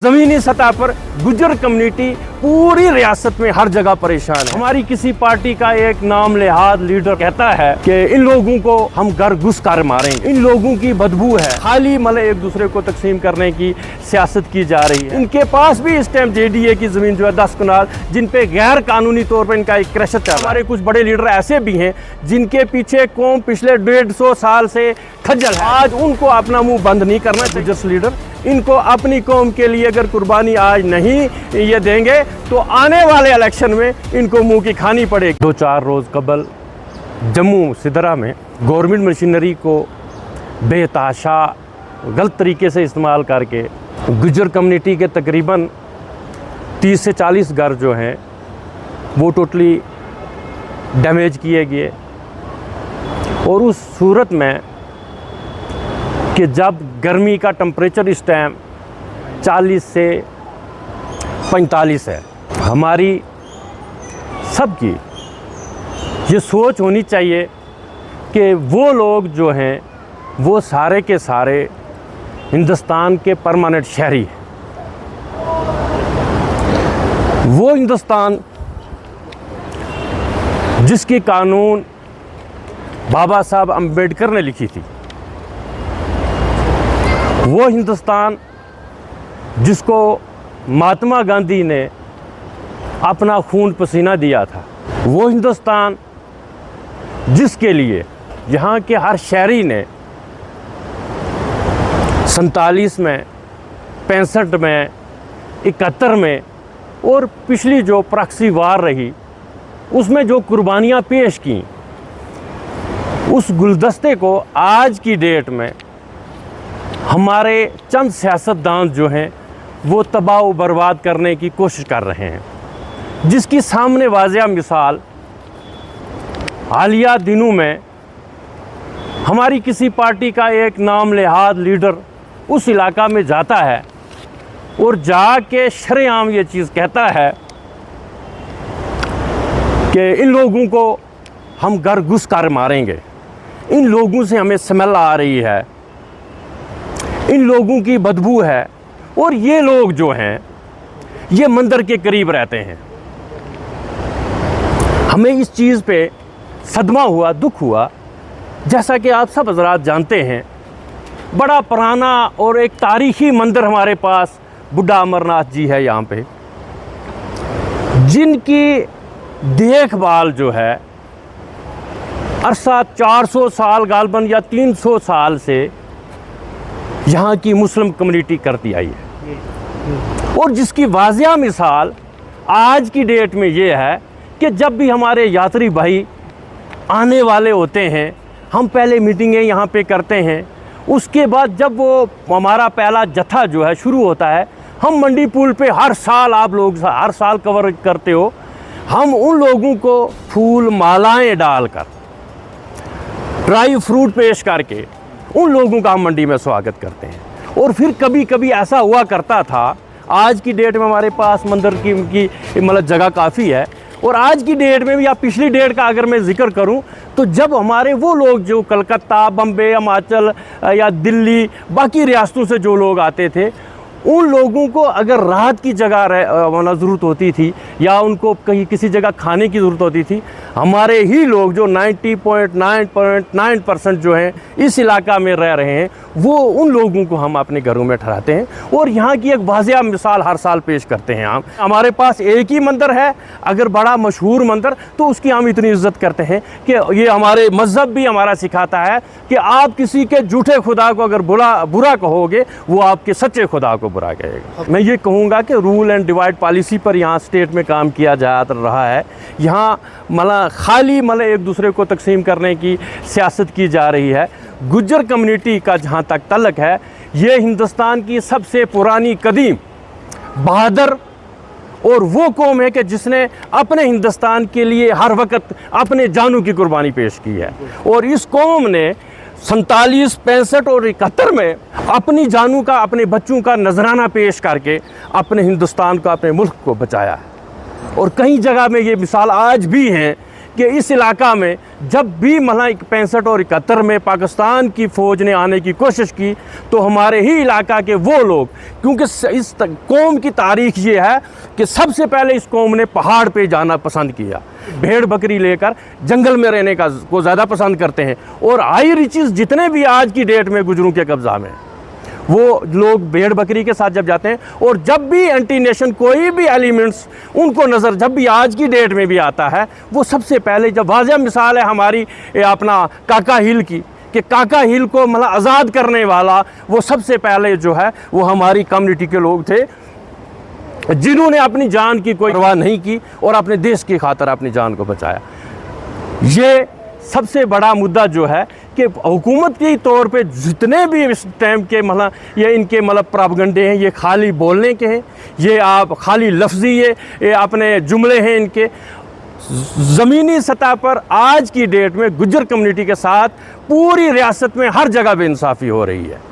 ज़मीनी सतह पर गुज्जर कम्युनिटी पूरी रियासत में हर जगह परेशान है। हमारी किसी पार्टी का एक नाम लिहाज लीडर कहता है कि इन लोगों को हम घर घुस कर मारेंगे, इन लोगों की बदबू है, खाली एक दूसरे को तकसीम करने की सियासत की जा रही है। इनके पास भी इस टाइम JDA की जमीन जो है 10 कनाल, जिन पे गैर कानूनी तौर पर इनका एक क्रशर चल रहा है। हमारे कुछ बड़े लीडर ऐसे भी हैं जिनके पीछे कौम पिछले 150 साल से खज्जल है। आज उनको अपना मुंह बंद नहीं करना चाहिए। जिस लीडर इनको अपनी कौम के लिए अगर कुर्बानी आज नहीं ये देंगे तो आने वाले इलेक्शन में इनको मुंह की खानी पड़ेगी। 2-4 रोज़ कबल जम्मू सिदरा में गवर्नमेंट मशीनरी को बेताशा गलत तरीके से इस्तेमाल करके गुज्जर कम्युनिटी के तकरीबन 30 से 40 घर जो हैं वो टोटली डैमेज किए गए। और उस सूरत में कि जब गर्मी का टेम्परेचर इस टाइम 40 से 45 है, हमारी सबकी ये सोच होनी चाहिए कि वो लोग जो हैं वो सारे के सारे हिंदुस्तान के परमानेंट शहरी हैं। वो हिंदुस्तान जिसकी कानून बाबा साहब अम्बेडकर ने लिखी थी, वो हिंदुस्तान जिसको महात्मा गांधी ने अपना खून पसीना दिया था, वो हिंदुस्तान जिसके लिए यहाँ के हर शहरी ने 47 में, 65 में, 71 में और पिछली जो प्रॉक्सी वार रही उसमें जो कुर्बानियाँ पेश की, उस गुलदस्ते को आज की डेट में हमारे चंद सियासतदान जो हैं वो तबाह व बर्बाद करने की कोशिश कर रहे हैं, जिसकी सामने वाज़िया मिसाल हालिया दिनों में हमारी किसी पार्टी का एक नाम लिहाज लीडर उस इलाका में जाता है और जाके शरेआम ये चीज़ कहता है कि इन लोगों को हम घर घुस कर मारेंगे, इन लोगों से हमें स्मेल आ रही है, इन लोगों की बदबू है। और ये लोग जो हैं ये मंदिर के करीब रहते हैं। हमें इस चीज़ पे सदमा हुआ, दुख हुआ। जैसा कि आप सब हज़रात जानते हैं, बड़ा पुराना और एक तारीख़ी मंदिर हमारे पास बुढ़ा अमरनाथ जी है यहाँ पे, जिनकी देखभाल जो है अरसा 400 साल गालबन या 300 साल से यहाँ की मुस्लिम कम्युनिटी करती आई है। और जिसकी वाज़िया मिसाल आज की डेट में ये है कि जब भी हमारे यात्री भाई आने वाले होते हैं, हम पहले मीटिंगें यहाँ पे करते हैं। उसके बाद जब वो हमारा पहला जत्था जो है शुरू होता है, हम मंडी पुल पे हर साल, आप लोग हर साल कवर करते हो, हम उन लोगों को फूल मालाएं डालकर, ड्राई फ्रूट पेश करके उन लोगों का हम मंडी में स्वागत करते हैं। और फिर कभी कभी ऐसा हुआ करता था, आज की डेट में हमारे पास मंदिर की मतलब जगह काफ़ी है, और आज की डेट में भी या पिछली डेट का अगर मैं जिक्र करूं तो जब हमारे वो लोग जो कलकत्ता, बम्बे, हिमाचल या दिल्ली, बाकी रियासतों से जो लोग आते थे, उन लोगों को अगर राहत की जगह ज़रूरत होती थी या उनको कहीं किसी जगह खाने की ज़रूरत होती थी, हमारे ही लोग जो 90.9% जो हैं इस इलाका में रह रहे हैं, वो उन लोगों को हम अपने घरों में ठहराते हैं और यहाँ की एक वाज़िया मिसाल हर साल पेश करते हैं। हम हमारे पास एक ही मंदिर है, अगर बड़ा मशहूर मंदिर, तो उसकी हम इतनी इज्जत करते हैं कि ये हमारे मज़हब भी हमारा सिखाता है कि आप किसी के झूठे खुदा को अगर बुरा कहोगे, वो आपके सच्चे खुदा को बुरा कहेगा। मैं ये कहूँगा कि रूल एंड डिवाइड पॉलिसी पर यहाँ स्टेट में काम किया जा रहा है। यहाँ खाली एक दूसरे को तकसीम करने की सियासत की जा रही है। गुज्जर कम्युनिटी का जहाँ तक तल्लक है, ये हिंदुस्तान की सबसे पुरानी, कदीम, बहादुर और वो कौम है कि जिसने अपने हिंदुस्तान के लिए हर वक्त अपने जानों की कुर्बानी पेश की है। और इस कौम ने 47, 65 और 71 में अपनी जानों का, अपने बच्चों का नजराना पेश करके अपने हिंदुस्तान को, अपने मुल्क को बचाया है। और कई जगह में ये मिसाल आज भी हैं कि इस इलाका में जब भी मतलब 65 और 71 में पाकिस्तान की फ़ौज ने आने की कोशिश की तो हमारे ही इलाका के वो लोग, क्योंकि इस कौम की तारीख ये है कि सबसे पहले इस कौम ने पहाड़ पे जाना पसंद किया, भेड़ बकरी लेकर जंगल में रहने को ज़्यादा पसंद करते हैं। और हाई रिचेस जितने भी आज की डेट में गुजरों के कब्ज़ा में, वो लोग भेड़ बकरी के साथ जब जाते हैं और जब भी एंटी नेशन कोई भी एलिमेंट्स उनको नज़र जब भी आज की डेट में भी आता है, वो सबसे पहले जब वाज़ह मिसाल है हमारी अपना काका हिल की, कि काका हिल को मतलब आज़ाद करने वाला वो सबसे पहले जो है वो हमारी कम्युनिटी के लोग थे, जिन्होंने अपनी जान की कोई परवाह नहीं की और अपने देश की खातिर अपनी जान को बचाया। ये सबसे बड़ा मुद्दा जो है कि हुकूमत के तौर पे जितने भी इस टाइम के मतलब ये इनके मतलब प्रोपेगेंडे हैं, ये खाली बोलने के हैं, ये आप खाली लफ्ज़ी ये अपने जुमले हैं इनके। ज़मीनी सतह पर आज की डेट में गुज्जर कम्युनिटी के साथ पूरी रियासत में हर जगह बेइंसाफ़ी हो रही है।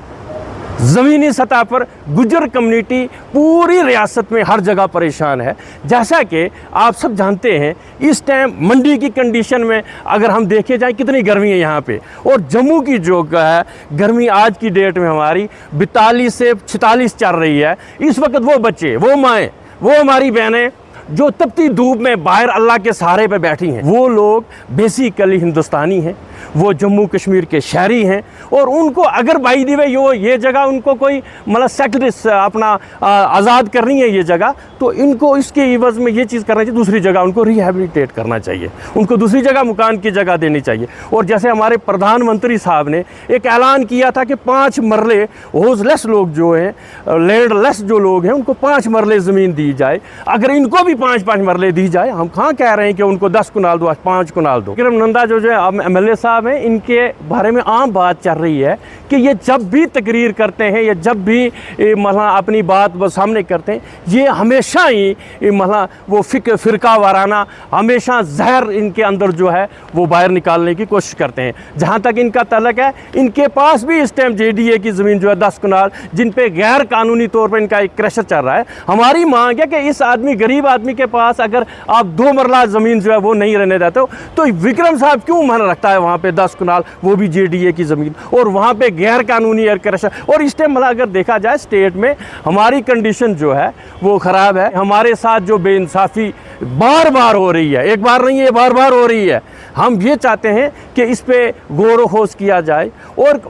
ज़मीनी सतह पर गुज्जर कम्युनिटी पूरी रियासत में हर जगह परेशान है। जैसा कि आप सब जानते हैं इस टाइम मंडी की कंडीशन में अगर हम देखे जाएं कितनी गर्मी है यहाँ पे, और जम्मू की जो है गर्मी आज की डेट में हमारी 42 से 46 चल रही है। इस वक्त वो बच्चे, वो माएँ, वो हमारी बहनें जो तपती धूप में बाहर अल्लाह के सहारे पे बैठी हैं, वो लोग बेसिकली हिंदुस्तानी हैं, वो जम्मू कश्मीर के शहरी हैं। और उनको अगर बाई दी वे ये जगह उनको कोई मतलब सेटल अपना आज़ाद करनी है ये जगह, तो इनको इसके इवज़ में ये चीज़ करना चाहिए, दूसरी जगह उनको रिहेबिलिटेट करना चाहिए, उनको दूसरी जगह मकान की जगह देनी चाहिए। और जैसे हमारे प्रधानमंत्री साहब ने एक ऐलान किया था कि 5 मरले होजलेस लोग जो हैं, लैंडलेस जो लोग हैं, उनको 5 मरले ज़मीन दी जाए। अगर इनको भी 5-5 मरले दी जाए, हम कहाँ कह रहे हैं कि उनको 10 कनाल दो, 5 कनाल दो। विक्रम नंदा जो है MLA साहब हैं, इनके बारे में आम बात चल रही है कि ये जब भी तकरीर करते हैं या जब भी मतलब अपनी बात सामने करते हैं, ये हमेशा ही मतलब वो फ़िरका वाराना हमेशा जहर इनके अंदर जो है वो बाहर निकालने की कोशिश करते हैं। जहाँ तक इनका तल्लक है, इनके पास भी इस टाइम JDA की ज़मीन जो है 10 कनाल, जिन पे गैर कानूनी तौर पर इनका एक क्रशर चल रहा है। हमारी मांग है कि इस आदमी, गरीब आदमी के पास अगर आप 2 मरला ज़मीन जो है वो नहीं रहने देते हो, तो विक्रम साहब क्यों मन रखता है वहाँ पे 10 कनाल, वो भी JDA की ज़मीन, और वहाँ पे गैर कानूनी एयर क्रशर। और इस टाइम मतलब अगर देखा जाए स्टेट में हमारी कंडीशन जो है वो ख़राब है। हमारे साथ जो बेइंसाफ़ी बार बार हो रही है, एक बार नहीं है, बार बार हो रही है। हम ये चाहते हैं कि इस पे गौर व खोज किया जाए और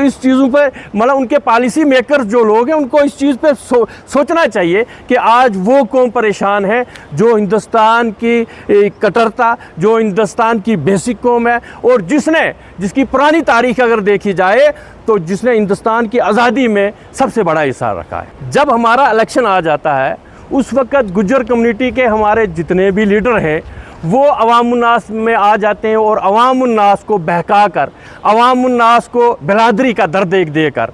इस चीज़ों पे मतलब उनके पॉलिसी मेकर जो लोग हैं उनको इस चीज़ पे सोचना चाहिए कि आज वो कौम परेशान है जो हिंदुस्तान की कट्टरता, जो हिंदुस्तान की बेसिक कौम है, और जिसकी पुरानी तारीख अगर देखी जाए तो जिसने हिंदुस्तान की आज़ादी में सबसे बड़ा हिस्सा रखा है। जब हमारा इलेक्शन आ जाता है उस वक़्त गुज्जर कम्युनिटी के हमारे जितने भी लीडर हैं वो अवामुन्नास में आ जाते हैं और अवामुन्नास को बहका कर, अवामुन्नास को बिरादरी का दर्द देकर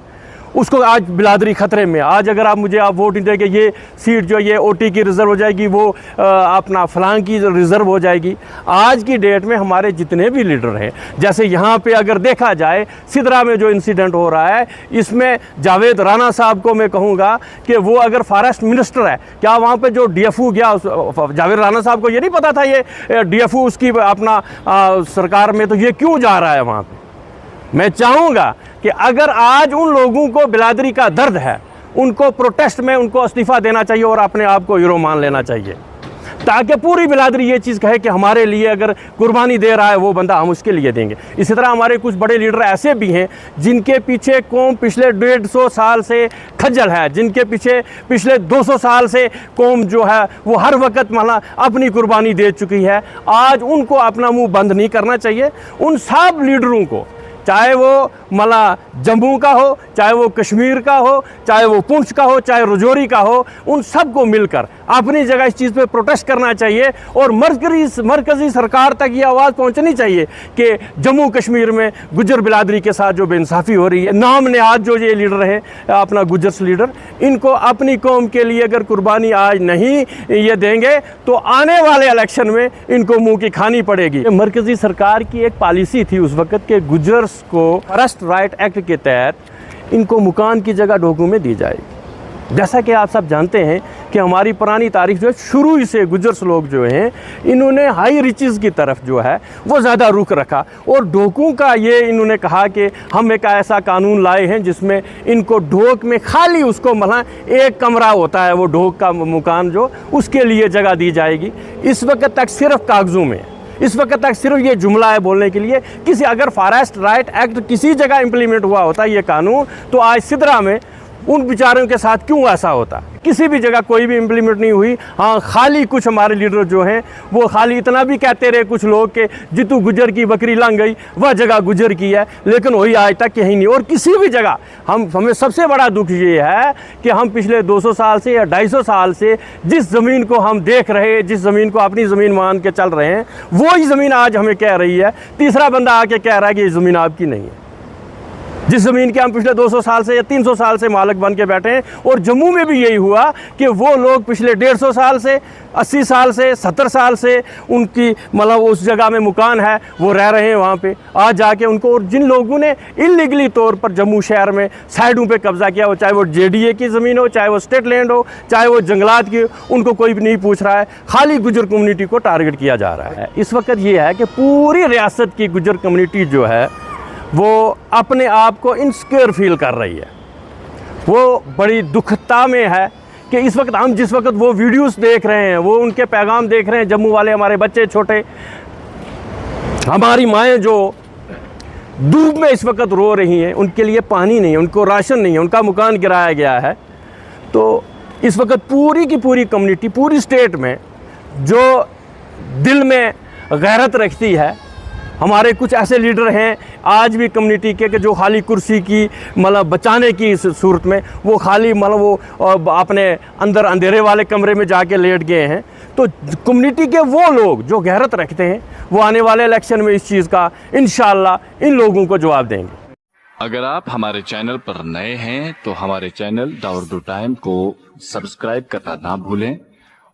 उसको आज बिरादरी ख़तरे में। आज अगर आप वोट नहीं देंगे, ये सीट जो ये OT की रिज़र्व हो जाएगी, वो अपना फलां की रिज़र्व हो जाएगी। आज की डेट में हमारे जितने भी लीडर हैं, जैसे यहाँ पे अगर देखा जाए सिदरा में जो इंसिडेंट हो रहा है, इसमें जावेद राना साहब को मैं कहूँगा कि वो अगर फॉरेस्ट मिनिस्टर है, क्या वहाँ पे जो DFO गया, जावेद राना साहब को ये नहीं पता था ये DFO उसकी अपना सरकार में, तो ये क्यों जा रहा है वहाँ पर? मैं चाहूँगा कि अगर आज उन लोगों को बिरादरी का दर्द है, उनको प्रोटेस्ट में उनको इस्तीफ़ा देना चाहिए और अपने आप को हीरो मान लेना चाहिए, ताकि पूरी बिरादरी ये चीज़ कहे कि हमारे लिए अगर कुर्बानी दे रहा है वो बंदा, हम उसके लिए देंगे। इसी तरह हमारे कुछ बड़े लीडर ऐसे भी हैं जिनके पीछे कौम पिछले 150 साल से खज्जल है, जिनके पीछे पिछले 200 साल से कौम जो है वो हर वक्त मतलब अपनी कुर्बानी दे चुकी है। आज उनको अपना मुँह बंद नहीं करना चाहिए। उन सब लीडरों को, चाहे वो मला जम्मू का हो, चाहे वो कश्मीर का हो, चाहे वो पुंछ का हो, चाहे रजौरी का हो, उन सबको मिलकर अपनी जगह इस चीज़ पे प्रोटेस्ट करना चाहिए और मरकज़ी सरकार तक ये आवाज़ पहुंचनी चाहिए कि जम्मू कश्मीर में गुज्जर बिरादरी के साथ जो बेइंसाफ़ी हो रही है। नाम नेहाद जो ये लीडर है अपना गुज्जर्स लीडर, इनको अपनी कौम के लिए अगर कुर्बानी आज नहीं ये देंगे तो आने वाले इलेक्शन में इनको मुँह की खानी पड़ेगी। मरकज़ी सरकार की एक पॉलिसी थी उस वक़्त के गुज्जर्स को फर्स्ट राइट एक्ट के तहत इनको मकान की जगह डोगू में दी जाए। जैसा कि आप सब जानते हैं कि हमारी पुरानी तारीख जो है शुरू ही से गुजर्स लोग जो हैं इन्होंने हाई रिचेस की तरफ जो है वो ज़्यादा रुख रखा। और ढोकों का ये इन्होंने कहा कि हम एक ऐसा कानून लाए हैं जिसमें इनको ढोक में खाली उसको मतलब एक कमरा होता है, वो ढोक का मकान जो, उसके लिए जगह दी जाएगी। इस वक्त तक सिर्फ कागज़ों में, इस वक्त तक सिर्फ ये जुमला है बोलने के लिए। किसी अगर फॉरेस्ट राइट एक्ट किसी जगह इंप्लीमेंट हुआ होता ये कानून, तो आज सिदरा में उन बेचारों के साथ क्यों ऐसा होता। किसी भी जगह कोई भी इंप्लीमेंट नहीं हुई। हाँ, खाली कुछ हमारे लीडर जो हैं वो खाली इतना भी कहते रहे कुछ लोग कि जितू गुजर की बकरी लंघ गई, वह जगह गुजर की है, लेकिन वही आज तक कहीं नहीं। और किसी भी जगह हमें सबसे बड़ा दुख ये है कि हम पिछले 200 साल से या 250 साल से जिस ज़मीन को हम देख रहे हैं, जिस ज़मीन को अपनी ज़मीन मान के चल रहे हैं, वो ही ज़मीन आज हमें कह रही है, तीसरा बंदा आके कह रहा है कि ये ज़मीन आपकी नहीं है। जिस ज़मीन के हम पिछले 200 साल से या 300 साल से मालिक बन के बैठे हैं। और जम्मू में भी यही हुआ कि वो लोग पिछले 150 साल से, 80 साल से, 70 साल से उनकी मतलब उस जगह में मकान है, वो रह रहे हैं वहाँ पे। आज जाके उनको, और जिन लोगों ने इलीगली तौर पर जम्मू शहर में साइडों पे कब्जा किया हो, चाहे वो JDA की ज़मीन हो, चाहे वो स्टेट लैंड हो, चाहे वो जंगलात की, उनको कोई भी नहीं पूछ रहा है। खाली गुजर कम्युनिटी को टारगेट किया जा रहा है। इस वक्त ये है कि पूरी रियासत की गुजर कम्युनिटी जो है वो अपने आप को इनसिक्योर फील कर रही है। वो बड़ी दुखता में है कि इस वक्त हम जिस वक्त वो वीडियोस देख रहे हैं, वो उनके पैगाम देख रहे हैं, जम्मू वाले हमारे बच्चे छोटे, हमारी माएँ जो धूप में इस वक्त रो रही हैं, उनके लिए पानी नहीं है, उनको राशन नहीं है, उनका मकान गिराया गया है। तो इस वक्त पूरी की पूरी कम्युनिटी, पूरी स्टेट में जो दिल में गैरत रखती है, हमारे कुछ ऐसे लीडर हैं आज भी कम्युनिटी के कि जो खाली कुर्सी की मतलब बचाने की सूरत में वो खाली मतलब वो अपने अंदर अंधेरे वाले कमरे में जाके लेट गए हैं। तो कम्युनिटी के वो लोग जो गैरत रखते हैं वो आने वाले इलेक्शन में इस चीज़ का इंशाल्लाह इन लोगों को जवाब देंगे। अगर आप हमारे चैनल पर नए हैं तो हमारे चैनल द उर्दू टाइम को सब्सक्राइब करना ना भूलें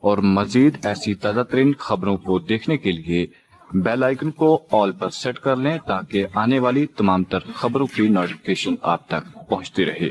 और मजीद ऐसी ताज़ा तरीन खबरों को देखने के लिए बेल आइकन को ऑल पर सेट कर लें ताकि आने वाली तमाम तर खबरों की नोटिफिकेशन आप तक पहुंचती रहे।